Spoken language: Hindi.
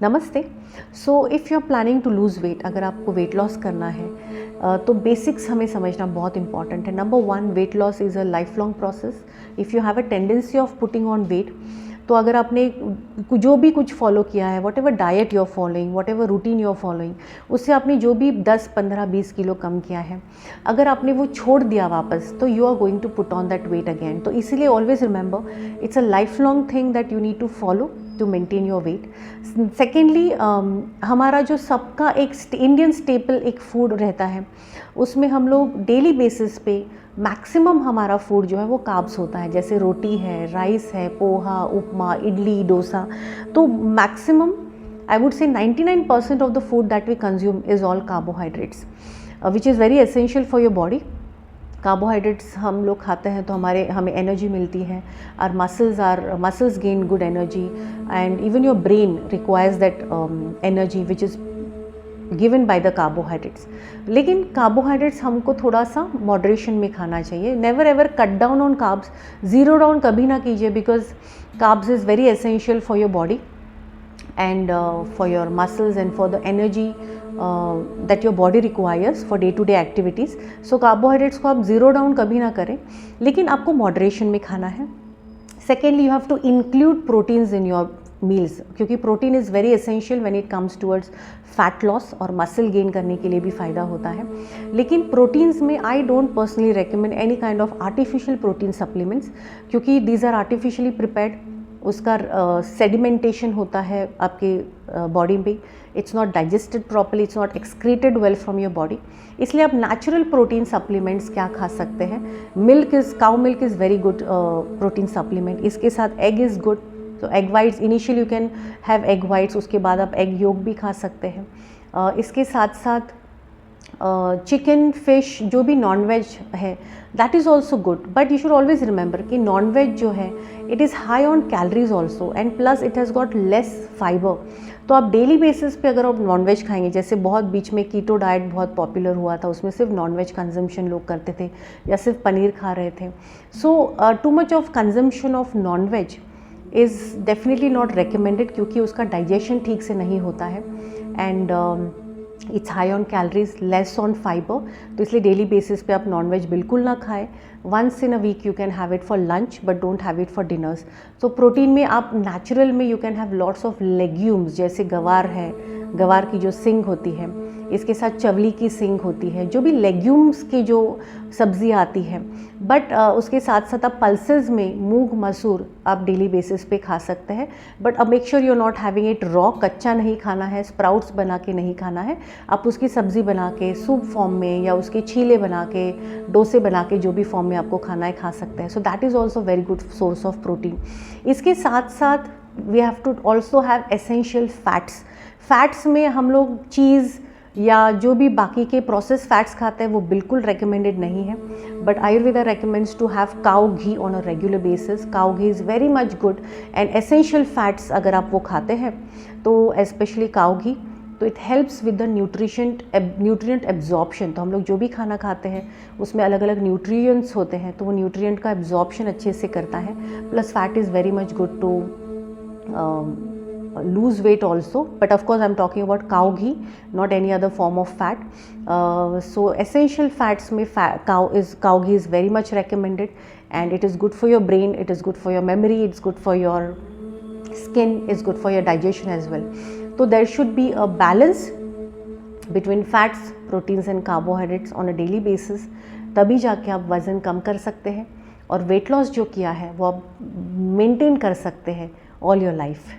नमस्ते। So if you are planning to lose weight, अगर आपको वेट लॉस करना है तो बेसिक्स हमें समझना बहुत इंपॉर्टेंट है। Number one, weight loss is a life long process. If you have a tendency of putting on weight, तो अगर आपने जो भी कुछ फॉलो किया है, whatever diet you are following, whatever routine you are following, उससे आपने जो भी 10, 15, 20 किलो कम किया है, अगर आपने वो छोड़ दिया वापस, तो you are going to put on that weight again. तो इसीलिए always remember, it's a life long thing that you need to follow to maintain your weight. Secondly, हमारा जो सबका एक इंडियन स्टेपल एक फूड रहता है, उसमें हम लोग डेली बेसिस पे मैक्सिमम हमारा फूड जो है वो कार्ब्स होता है, जैसे रोटी है, राइस है, पोहा, उपमा, इडली, डोसा। तो maximum I would say 99% of the food that we consume is all carbohydrates, which is very essential for your body. Carbohydrates हम लोग खाते हैं तो हमें एनर्जी मिलती है, our muscles gain good energy, and even your brain requires that energy which is given by the carbohydrates. लेकिन कार्बोहाइड्रेट्स हमको थोड़ा सा मॉडरेशन में खाना चाहिए। Never ever cut down on carbs, zero down कभी ना कीजिए, because carbs is very essential for your body and for your muscles and for the energy that your body requires for day to day activities. So carbohydrates को आप ज़ीरो डाउन कभी ना करें, लेकिन आपको मॉडरेशन में खाना है। Secondly, you have to include proteins in your meals, क्योंकि protein is very essential when it comes towards fat loss, और मसल गेन करने के लिए भी फ़ायदा होता है। लेकिन प्रोटीन्स में I don't personally recommend any kind of artificial protein supplements, क्योंकि दीज आर आर्टिफिशियली प्रिपेयर्ड। उसका सेडिमेंटेशन होता है आपके बॉडी में, it's not digested properly, it's not excreted well from your body. इसलिए आप नेचुरल प्रोटीन सप्लीमेंट्स क्या खा सकते हैं? Cow milk is very good protein supplement. इसके साथ एग इज़ गुड, तो egg whites initially you can have egg whites, उसके बाद आप एग योक भी खा सकते हैं। इसके साथ साथ चिकन, फिश, जो भी नॉन वेज है, that is also good. But you should always remember कि नॉन वेज जो है it is high on calories also, and plus it has got less fibre. तो आप डेली बेसिस पे अगर आप नॉन वेज खाएंगे, जैसे बहुत बीच में कीटो डाइट बहुत पॉपुलर हुआ था, उसमें सिर्फ नॉन वेज कंजम्पशन लोग करते थे या सिर्फ पनीर खा रहे थे। So too much of consumption of non veg is definitely not recommended, क्योंकि उसका डाइजेशन ठीक से नहीं होता है, and it's high on calories, less on fibre. तो इसलिए डेली बेसिस पे आप नॉनवेज बिल्कुल ना खाएं। Once in a week you can have it for lunch, but don't have it for dinners. तो प्रोटीन में आप नेचुरल में you can have lots of legumes, जैसे गवार है, गवार की जो सिंग होती है, इसके साथ चवली की सिंग होती है, जो भी लेग्यूम्स की जो सब्ज़ी आती है। बट उसके साथ साथ आप पल्सेस में मूंग, मसूर आप डेली बेसिस पे खा सकते हैं। बट अब make sure you are not having it raw, कच्चा नहीं खाना है, स्प्राउट्स बना के नहीं खाना है। आप उसकी सब्ज़ी बना के सूप फॉर्म में, या उसके छीले बना के, डोसे बना के, जो भी फॉर्म में आपको खाना है खा सकते हैं। So that is also very good source of protein. इसके साथ साथ we have to also have essential fats. Fats में हम लोग चीज़ या जो भी बाकी के प्रोसेस फैट्स खाते हैं वो बिल्कुल रेकमेंडेड नहीं है। But Ayurveda recommends to have cow ghee on a regular basis. Cow ghee is very much good and essential fats अगर आप वो खाते हैं, तो स्पेशली काउ घी, तो it helps with the nutrient absorption. तो हम लोग जो भी खाना खाते हैं उसमें अलग अलग न्यूट्रिएंट्स होते हैं, तो वो न्यूट्रिएंट का एब्जॉर्प्शन अच्छे से करता है। Plus fat is very much good to lose weight also, but of course I'm talking about cow ghee, not any other form of fat. So essential fats में cow ghee is very much recommended, and it is good for your brain, it is good for your memory, it's good for your skin, it's good for your digestion as well. So there should be a balance between fats, proteins and carbohydrates on a daily basis, तभी जाके आप वज़न कम कर सकते हैं, और वेट लॉस जो किया है वो आप मेंटेन कर सकते हैं all your life.